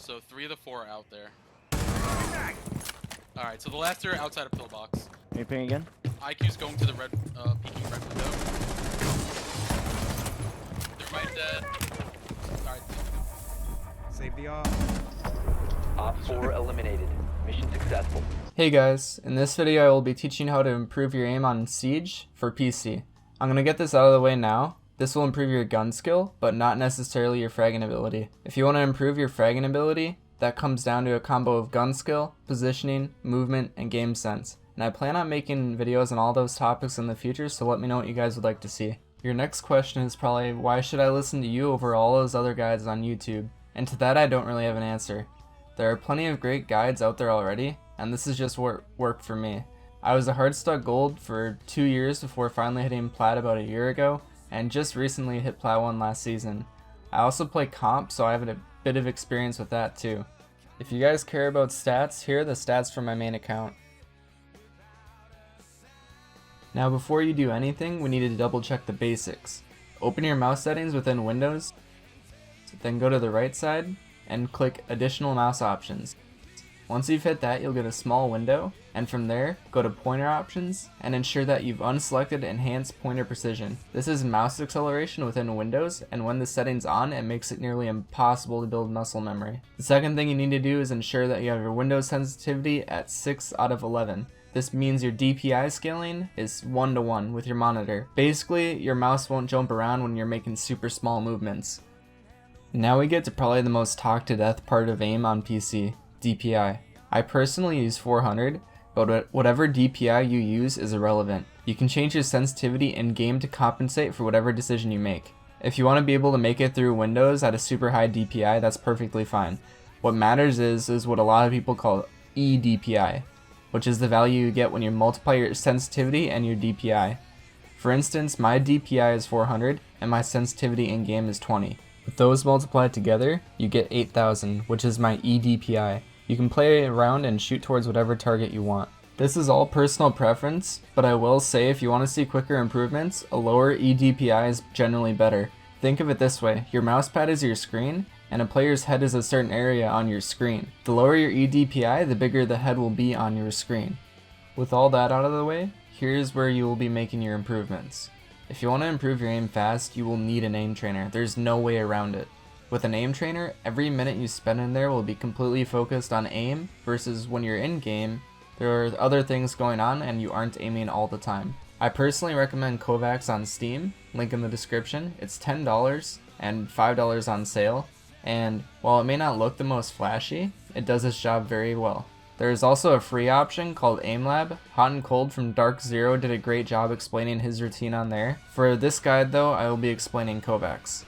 so 3 of the 4 are out there. Alright, so the last 2 are outside of pillbox. Can you ping again? IQ's going to the red, peeking red window. They're right dead. Alright. Save the Op 4 eliminated. Mission successful. Hey guys, in this video I will be teaching how to improve your aim on Siege for PC. I'm gonna get this out of the way now. This will improve your gun skill, but not necessarily your fragging ability. If you want to improve your fragging ability, that comes down to a combo of gun skill, positioning, movement, and game sense. And I plan on making videos on all those topics in the future, so let me know what you guys would like to see. Your next question is probably, why should I listen to you over all those other guides on YouTube? And to that I don't really have an answer. There are plenty of great guides out there already, and this is just what worked for me. I was a hardstuck gold for 2 years before finally hitting plat about a year ago, and just recently hit plat 1 last season. I also play comp, so I have a bit of experience with that too. If you guys care about stats, here are the stats from my main account. Now before you do anything, we need to double check the basics. Open your mouse settings within Windows, then go to the right side and click additional mouse options. Once you've hit that, you'll get a small window, and from there, go to pointer options and ensure that you've unselected enhanced pointer precision. This is mouse acceleration within Windows, and when the setting's on, it makes it nearly impossible to build muscle memory. The second thing you need to do is ensure that you have your Windows sensitivity at 6 out of 11. This means your DPI scaling is 1:1 with your monitor. Basically, your mouse won't jump around when you're making super small movements. Now we get to probably the most talked to death part of aim on PC. DPI. I personally use 400, but whatever DPI you use is irrelevant. You can change your sensitivity in game to compensate for whatever decision you make. If you want to be able to make it through Windows at a super high DPI, that's perfectly fine. What matters is what a lot of people call eDPI, which is the value you get when you multiply your sensitivity and your DPI. For instance, my DPI is 400 and my sensitivity in game is 20. With those multiplied together, you get 8000, which is my eDPI. You can play around and shoot towards whatever target you want. This is all personal preference, but I will say if you want to see quicker improvements, a lower eDPI is generally better. Think of it this way, your mousepad is your screen, and a player's head is a certain area on your screen. The lower your eDPI, the bigger the head will be on your screen. With all that out of the way, here's where you will be making your improvements. If you want to improve your aim fast, you will need an aim trainer. There's no way around it. With an aim trainer, every minute you spend in there will be completely focused on aim, versus when you're in game, there are other things going on and you aren't aiming all the time. I personally recommend Kovacs on Steam, link in the description. It's $10 and $5 on sale, and while it may not look the most flashy, it does its job very well. There is also a free option called AimLab. Hot and Cold from Dark Zero did a great job explaining his routine on there. For this guide though, I will be explaining Kovacs.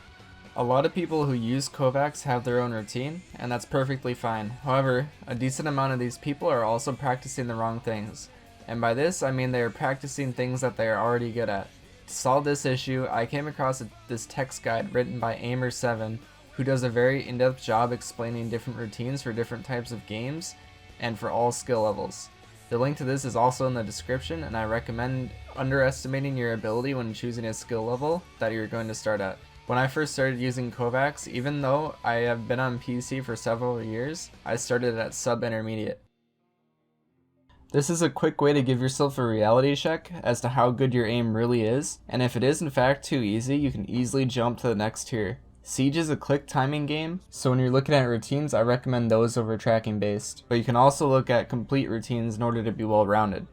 A lot of people who use Kovacs have their own routine, and that's perfectly fine. However, a decent amount of these people are also practicing the wrong things. And by this, I mean they are practicing things that they are already good at. To solve this issue, I came across this text guide written by Aimer7, who does a very in-depth job explaining different routines for different types of games, and for all skill levels. The link to this is also in the description, and I recommend underestimating your ability when choosing a skill level that you're going to start at. When I first started using Kovacs, even though I have been on PC for several years, I started at sub-intermediate. This is a quick way to give yourself a reality check as to how good your aim really is, and if it is in fact too easy, you can easily jump to the next tier. Siege is a click timing game, so when you're looking at routines, I recommend those over tracking based, but you can also look at complete routines in order to be well rounded.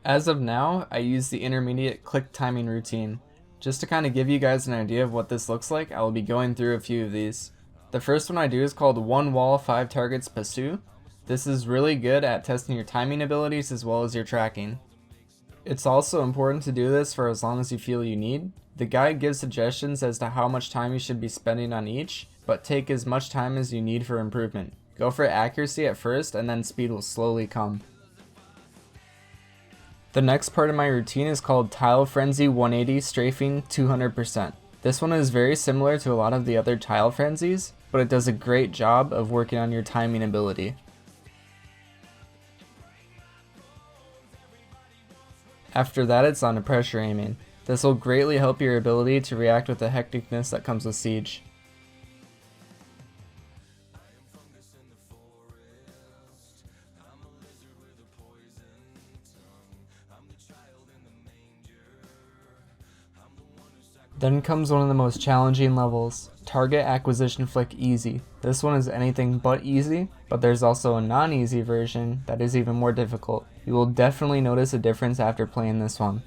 As of now, I use the intermediate click timing routine. Just to kind of give you guys an idea of what this looks like, I will be going through a few of these. The first one I do is called 1 wall 5 targets Pasu. This is really good at testing your timing abilities as well as your tracking. It's also important to do this for as long as you feel you need. The guide gives suggestions as to how much time you should be spending on each, but take as much time as you need for improvement. Go for accuracy at first, and then speed will slowly come. The next part of my routine is called Tile Frenzy 180 Strafing 200%. This one is very similar to a lot of the other Tile Frenzies, but it does a great job of working on your timing ability. After that, it's on to pressure aiming. This will greatly help your ability to react with the hecticness that comes with Siege. Then comes one of the most challenging levels, Target Acquisition Flick Easy. This one is anything but easy, but there's also a non-easy version that is even more difficult. You will definitely notice a difference after playing this one.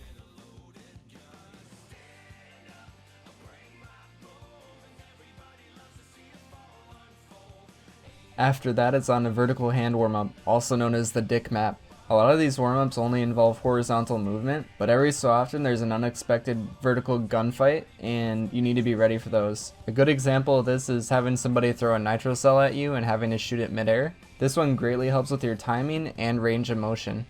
After that, it's on a vertical hand warm-up, also known as the dick map. A lot of these warm-ups only involve horizontal movement, but every so often there's an unexpected vertical gunfight, and you need to be ready for those. A good example of this is having somebody throw a nitro cell at you and having to shoot it midair. This one greatly helps with your timing and range of motion.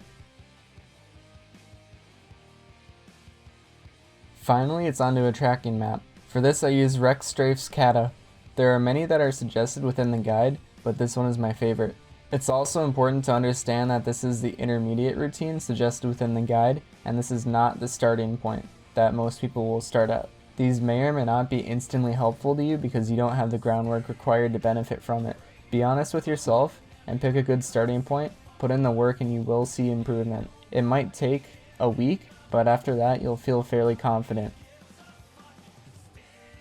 Finally, it's onto a tracking map. For this I use Rex Strafe's Kata. There are many that are suggested within the guide, but this one is my favorite. It's also important to understand that this is the intermediate routine suggested within the guide, and this is not the starting point that most people will start at. These may or may not be instantly helpful to you because you don't have the groundwork required to benefit from it. Be honest with yourself and pick a good starting point, put in the work, and you will see improvement. It might take a week, but after that you'll feel fairly confident.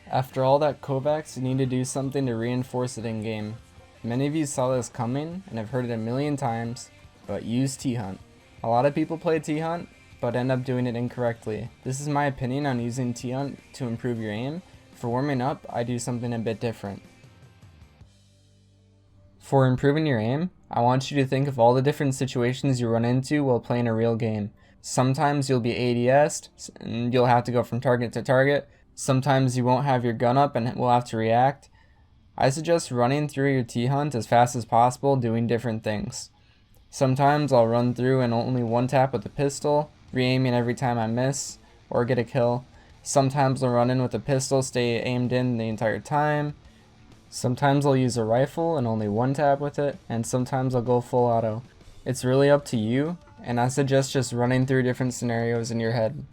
After all that Kovacs, you need to do something to reinforce it in game. Many of you saw this coming and have heard it a million times, but use T-Hunt. A lot of people play T-Hunt, but end up doing it incorrectly. This is my opinion on using T-Hunt to improve your aim. For warming up, I do something a bit different. For improving your aim, I want you to think of all the different situations you run into while playing a real game. Sometimes you'll be ADS'd, and you'll have to go from target to target. Sometimes you won't have your gun up and will have to react. I suggest running through your T-Hunt as fast as possible doing different things. Sometimes I'll run through and only one tap with the pistol, re-aiming every time I miss or get a kill. Sometimes I'll run in with a pistol, stay aimed in the entire time. Sometimes I'll use a rifle and only one tap with it, and sometimes I'll go full auto. It's really up to you, and I suggest just running through different scenarios in your head.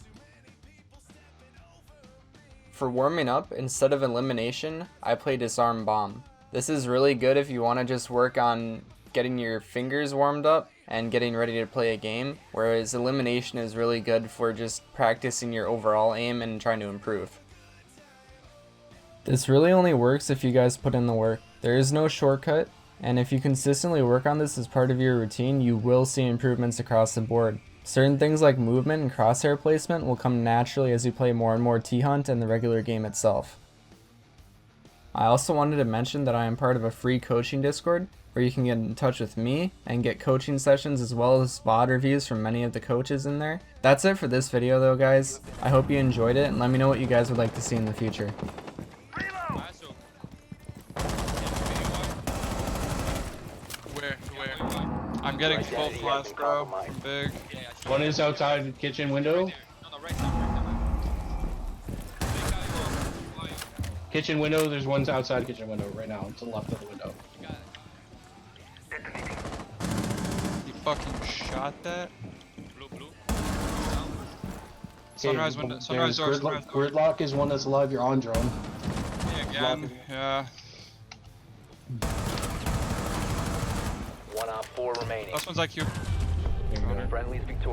For warming up, instead of elimination, I play disarm bomb. This is really good if you want to just work on getting your fingers warmed up and getting ready to play a game, whereas elimination is really good for just practicing your overall aim and trying to improve. This really only works if you guys put in the work. There is no shortcut, and if you consistently work on this as part of your routine, you will see improvements across the board. Certain things like movement and crosshair placement will come naturally as you play more and more T-Hunt and the regular game itself. I also wanted to mention that I am part of a free coaching Discord where you can get in touch with me and get coaching sessions as well as VOD reviews from many of the coaches in there. That's it for this video though, guys. I hope you enjoyed it and let me know what you guys would like to see in the future. Where? I'm getting full flash, bro. Big. One is outside the kitchen window. Kitchen window, there's one outside kitchen window right now, to the left of the window. You fucking shot that? Sunrise window, sunrise door, sunrise door. Gridlock is one that's alive, you're on drone. Yeah, again, yeah. 1 op 4 remaining. Last one's IQ. Friendly's victorious.